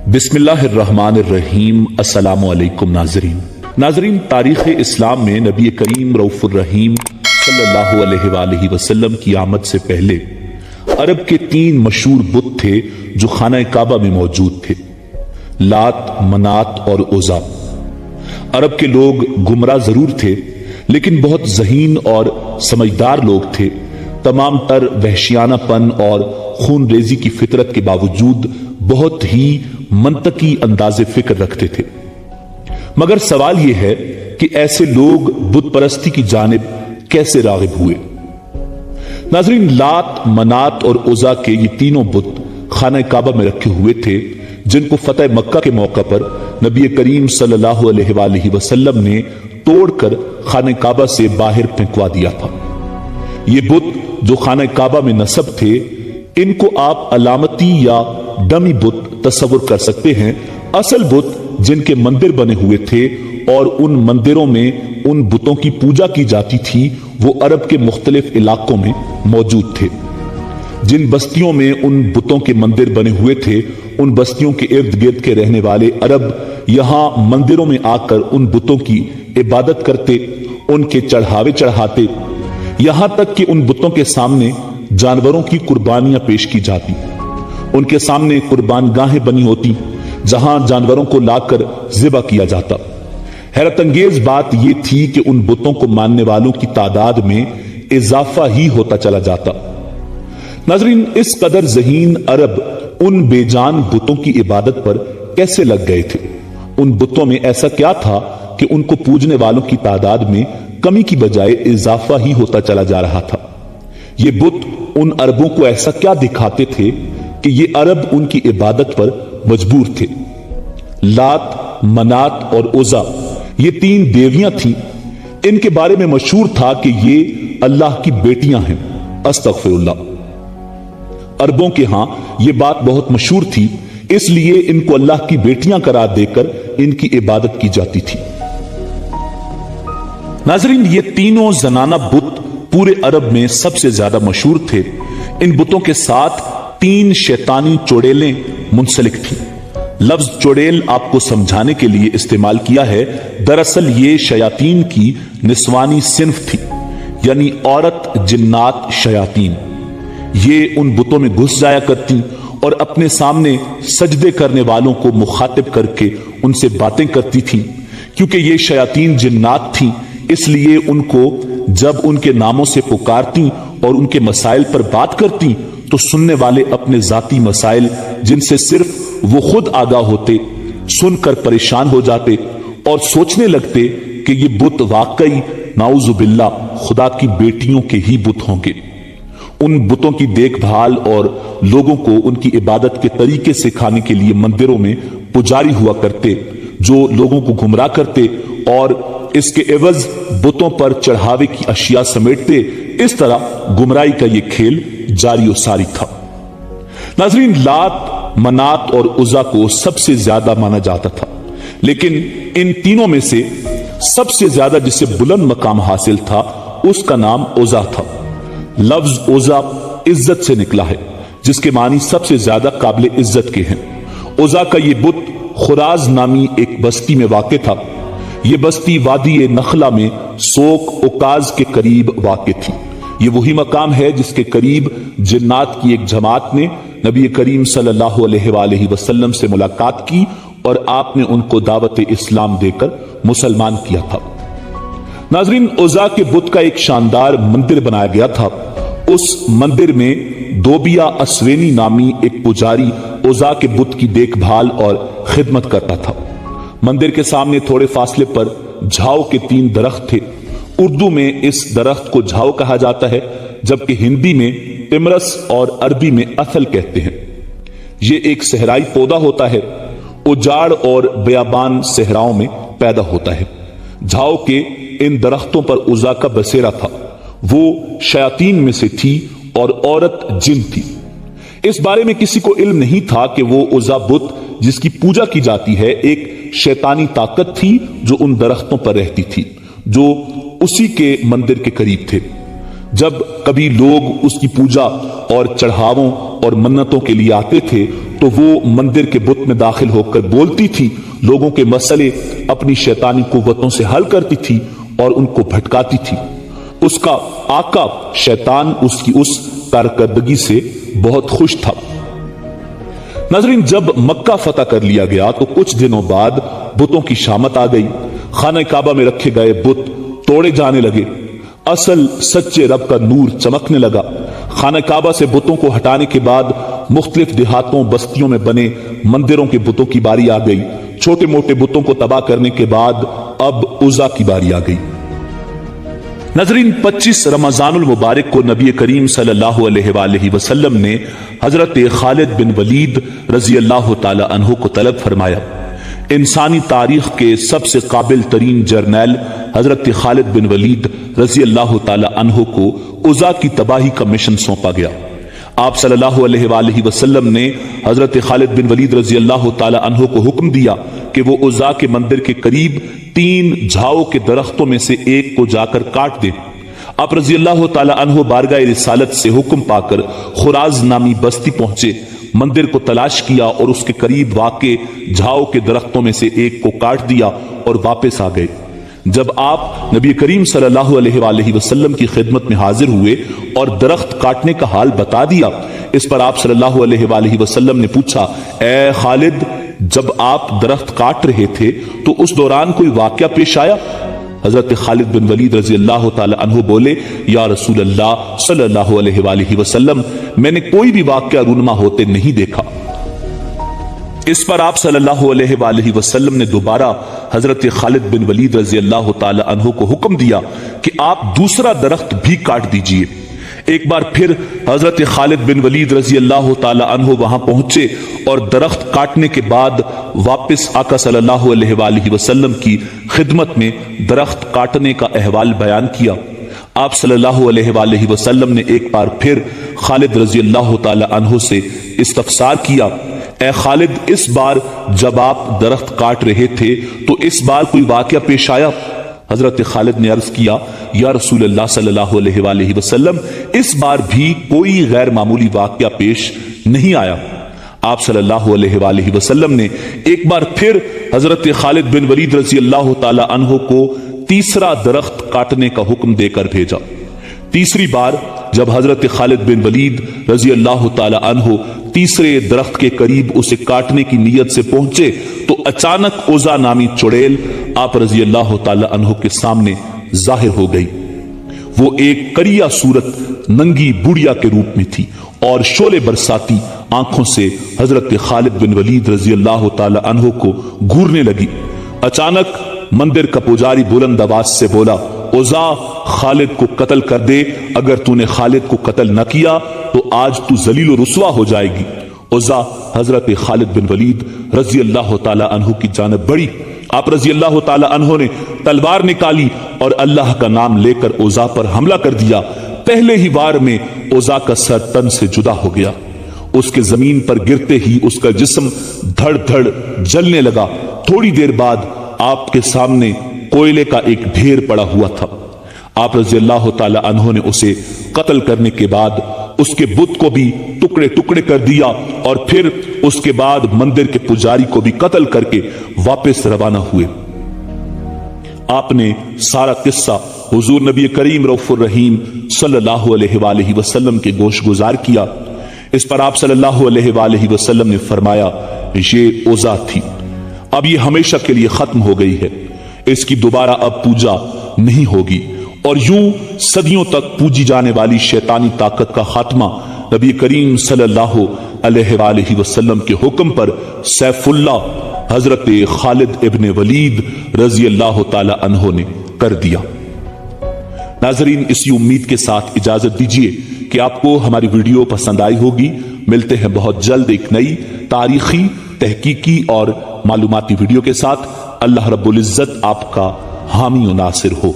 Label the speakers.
Speaker 1: बिस्मिल्लाहिर्रहमानिर्रहीम। अस्सलामु अलैकुम नाज़रीन, तारीख़ इस्लाम में नबी करीम रऊफ़ुर रहीम सल्लल्लाहु अलैहि वसल्लम की आमद से पहले अरब के 3 मशहूर बुत थे जो खाना काबा में मौजूद थे, लात, मनात और उज़ा। अरब के लोग गुमराह जरूर थे, लेकिन बहुत ज़हीन और समझदार लोग थे। तमाम तर वहशियानापन और खून रेजी की फितरत के बावजूद बहुत ही मंतकी अंदाज़े फिक्र रखते थे। मगर सवाल यह है कि ऐसे लोग बुत परस्ती की जानिब कैसे राग़िब हुए। नाज़रीन, लात, मनात और उज़ा के ये तीनों बुत खाना काबा में रखे हुए थे, जिनको फतह मक्का के मौका पर नबी करीम सल्लल्लाहु अलैहि वसल्लम ने तोड़कर खाना काबा से बाहर फेंकवा दिया था। ये बुत जो खाना काबा में नस्ब थे, इनको आप अलामती या डमी बुत तस्वुर कर सकते हैं। असल बुत जिनके मंदिर बने हुए थे और उन मंदिरों में उन बुतों की पूजा की जाती थी, वो अरब के मुख्तलिफ इलाकों में मौजूद थे। जिन बस्तियों में उन बुतों के मंदिर बने हुए थे, उन बस्तियों के इर्द गिर्द के रहने वाले अरब यहां मंदिरों में आकर उन बुतों की इबादत करते, उनके चढ़ावे चढ़ाते, यहां तक कि उन बुतों के सामने जानवरों की कुर्बानियां पेश की जाती। उनके सामने कुर्बान गाहें बनी होती, जहां जानवरों को लाकर ज़िबा किया जाता। हैरत अंगेज बात यह थी कि उन बुतों को मानने वालों की तादाद में इजाफा ही होता चला जाता। नाज़रीन, इस कदर ज़हीन अरब उन बेजान बुतों की इबादत पर कैसे लग गए थे? उन बुतों में ऐसा क्या था कि उनको पूजने वालों की तादाद में कमी की बजाय इजाफा ही होता चला जा रहा था? ये बुत उन अरबों को ऐसा क्या दिखाते थे कि ये अरब उनकी इबादत पर मजबूर थे? लात, मनात और उज़ा ये 3 देवियां थीं। इनके बारे में मशहूर था कि ये अल्लाह की बेटियां हैं। अस्तगफिरुल्लाह। अरबों के यहां यह बात बहुत मशहूर थी, इसलिए इनको अल्लाह की बेटियां करार देकर इनकी इबादत की जाती थी। नाज़रीन, ये तीनों जनाना बुत पूरे अरब में सबसे ज्यादा मशहूर थे। इन बुतों के साथ 3 शैतानी चुड़ैलें मुंसलिक थीं। लफ्ज चुड़ैल आपको समझाने के लिए इस्तेमाल किया है। दरअसल ये शयातीन की निस्वानी सिन्फ थी, यानी औरत जिन्नात शयातीन। ये उन बुतों में घुस जाया करती और अपने सामने सजदे करने वालों को मुखातिब करके उनसे बातें करती थी। क्योंकि ये शयातीन जिन्नात थी, इसलिए उनको जब उनके नामों से पुकारती और उनके मसाइल पर बात करती, तो सुनने वाले अपने जाती मसाइल जिनसे सिर्फ वो खुद आगाह होते, सुनकर परेशान हो जाते और सोचने लगते कि ये बुत वाकई नाउजुबिल्ला खुदा की बेटियों के ही बुत होंगे। उन बुतों की देखभाल और लोगों को उनकी इबादत के तरीके सिखाने के लिए मंदिरों में पुजारी हुआ करते, जो लोगों को गुमराह करते और इसके एवज बुतों पर चढ़ावे की अशिया समेटते। इस तरह गुमराही का यह खेल जारी सारी था। नाज़रीन, लात, मनात और उज़ा को सबसे ज्यादा माना जाता था, लेकिन इन तीनों में से सबसे ज्यादा जिसे बुलंद मकाम हासिल था, उसका नाम उज़ा था। लफ्ज उज़ा इज्जत से निकला है, जिसके मानी सबसे ज्यादा काबिल इज्जत के हैं। उज़ा का यह बुत खुराज नामी एक बस्ती में वाक़ था। यह बस्ती वादी नखला में सोक उकाज के करीब वाक़ थी। यह वही मकाम है जिसके करीब जिन्नात की एक जमात ने नबी करीम सल्लल्लाहु अलैहि वसल्लम से मुलाकात की और आपने उनको दावत इस्लाम देकर मुसलमान किया था। नाज़रीन, उज़ा के बुत का एक शानदार मंदिर बनाया गया था। उस मंदिर में दोबिया अस्वेनी नामी एक पुजारी उज़ा के बुत की देखभाल और खिदमत करता था। मंदिर के सामने थोड़े फासले पर झाओ के 3 दरख्त थे। उर्दू में इस दरख्त को झाओ कहा जाता है, जबकि हिंदी में तिमरस और अरबी में असल कहते हैं। यह एक सहराई पौधा होता है, उजाड़ और बयाबान सहराओं में पैदा होता है। झाओ के इन दरख्तों पर उज़ा का बसेरा था। वो शयातीन में से थी और औरत जिन थी। इस बारे में किसी को इल्म नहीं था कि वो उज़ा बुत जिसकी पूजा की जाती है एक शैतानी ताकत थी जो उन दरख्तों पर रहती थी, जो उसी के मंदिर के करीब थे। جب کبھی لوگ اس کی پوجا اور چڑھاووں اور منتوں کے لیے آتے تھے تو وہ مندر کے بت میں داخل ہو کر بولتی تھی، لوگوں کے مسئلے اپنی شیطانی قوتوں سے حل کرتی تھی اور ان کو بھٹکاتی تھی۔ اس کا آقا شیطان اس کی اس کارکردگی سے بہت خوش تھا۔ ناظرین، جب مکہ فتح کر لیا گیا تو کچھ دنوں بعد بتوں کی شامت آ گئی۔ خانہ کعبہ میں رکھے گئے بت توڑے جانے لگے، اصل سچے رب کا نور چمکنے لگا۔ خانہ کعبہ سے بتوں کو ہٹانے کے بعد مختلف دیہاتوں بستیوں میں بنے مندروں کے بتوں کی باری آ گئی۔ چھوٹے موٹے بتوں کو تباہ کرنے کے بعد اب عزا کی باری آ گئی۔ ناظرین، 25 رمضان المبارک کو نبی کریم صلی اللہ علیہ وآلہ وسلم نے حضرت خالد بن ولید رضی اللہ تعالی عنہ کو طلب فرمایا۔ انسانی تاریخ کے سب سے قابل ترین جرنیل حضرت خالد بن ولید رضی اللہ تعالی عنہ کو عزا کی تباہی کا مشن سونپا گیا۔ آپ صلی اللہ علیہ وآلہ وسلم نے حضرت خالد بن ولید رضی اللہ تعالی عنہ کو حکم دیا کہ وہ عزا کے مندر کے قریب 3 جھاؤ کے درختوں میں سے ایک کو جا کر کاٹ دیں۔ آپ رضی اللہ تعالی عنہ بارگاہ رسالت سے حکم پا کر خراز نامی بستی پہنچے، مندر کو تلاش کیا اور اس کے قریب واقع جھاؤ کے درختوں میں سے ایک کو کاٹ دیا اور واپس آ گئے۔ جب آپ نبی کریم صلی اللہ علیہ وآلہ وسلم کی خدمت میں حاضر ہوئے اور درخت کاٹنے کا حال بتا دیا، اس پر آپ صلی اللہ علیہ وآلہ وسلم نے پوچھا، اے خالد، جب آپ درخت کاٹ رہے تھے تو اس دوران کوئی واقعہ پیش آیا؟ حضرت خالد بن ولید رضی اللہ تعالی عنہ بولے، یا رسول اللہ صلی اللہ علیہ وآلہ وسلم، میں نے کوئی بھی واقعہ رونما ہوتے نہیں دیکھا۔ اس پر آپ صلی اللہ علیہ وآلہ وسلم نے دوبارہ حضرت خالد بن ولید رضی اللہ تعالی عنہ کو حکم دیا کہ آپ دوسرا درخت بھی کاٹ دیجئے۔ ایک بار پھر حضرت خالد بن ولید رضی اللہ تعالی عنہ وہاں پہنچے اور درخت کاٹنے کے بعد واپس آقا صلی اللہ علیہ وآلہ وسلم کی خدمت میں درخت کاٹنے کا احوال بیان کیا۔ آپ صلی اللہ علیہ وآلہ وسلم نے ایک بار پھر خالد رضی اللہ تعالی عنہ سے استفسار کیا، اے خالد، اس بار جب آپ درخت کاٹ رہے تھے تو اس بار کوئی واقعہ پیش آیا؟ حضرت خالد نے عرض کیا، یا رسول اللہ صلی اللہ علیہ وآلہ وسلم، اس بار بھی کوئی غیر معمولی واقعہ پیش نہیں آیا۔ آپ صلی اللہ علیہ وآلہ وسلم نے ایک بار پھر حضرت خالد بن ولید رضی اللہ تعالی عنہ کو تیسرا درخت کاٹنے کا حکم دے کر بھیجا۔ تیسری بار جب حضرت خالد بن ولید رضی اللہ تعالی عنہ تیسرے درخت کے قریب اسے کاٹنے کی نیت سے پہنچے تو اچانک عزا نامی چڑیل آپ رضی اللہ تعالی عنہ کے سامنے ظاہر ہو گئی۔ وہ ایک کریا صورت ننگی بڑھیا کے روپ میں تھی اور شعلے برساتی آنکھوں سے حضرت خالد بن ولید رضی اللہ تعالی عنہ کو گھورنے لگی۔ اچانک مندر کا پجاری بلند آواز سے بولا، عزا، خالد کو قتل کر دے، اگر تو نے خالد کو قتل نہ کیا تو آج تو ذلیل و رسوا ہو جائے گی۔ عزا حضرت خالد بن ولید رضی اللہ تعالی عنہ کی جانب بڑھی۔ آپ رضی اللہ تعالی عنہ نے تلوار نکالی اور اللہ کا نام لے کر عزا پر حملہ کر دیا۔ پہلے ہی وار میں عزا کا سر تن سے جدا ہو گیا۔ اس کے زمین پر گرتے ہی اس کا جسم دھڑ دھڑ جلنے لگا۔ تھوڑی دیر بعد آپ کے سامنے کوئلے کا ایک ڈھیر پڑا ہوا تھا۔ آپ رضی اللہ تعالی عنہ نے اسے قتل کرنے کے بعد اس کے بت کو بھی ٹکڑے ٹکڑے کر دیا اور پھر اس کے بعد مندر کے پجاری کو بھی قتل کر کے واپس روانہ ہوئے۔ آپ نے سارا قصہ حضور نبی کریم رؤوف الرحیم صلی اللہ علیہ وآلہ وسلم کے گوش گزار کیا۔ اس پر آپ صلی اللہ علیہ وآلہ وسلم نے فرمایا، یہ عزا تھی، اب یہ ہمیشہ کے لیے ختم ہو گئی ہے، اس کی دوبارہ اب پوجا نہیں ہوگی، اور یوں صدیوں تک پوجی جانے والی شیطانی طاقت کا خاتمہ نبی کریم صلی اللہ علیہ وآلہ وسلم کے حکم پر سیف اللہ حضرت خالد ابن ولید رضی اللہ تعالی عنہ نے کر دیا۔ ناظرین، اسی امید کے ساتھ اجازت دیجیے کہ آپ کو ہماری ویڈیو پسند آئی ہوگی۔ ملتے ہیں بہت جلد ایک نئی تاریخی، تحقیقی اور معلوماتی ویڈیو کے ساتھ۔ اللہ رب العزت آپ کا حامی و ناصر ہو۔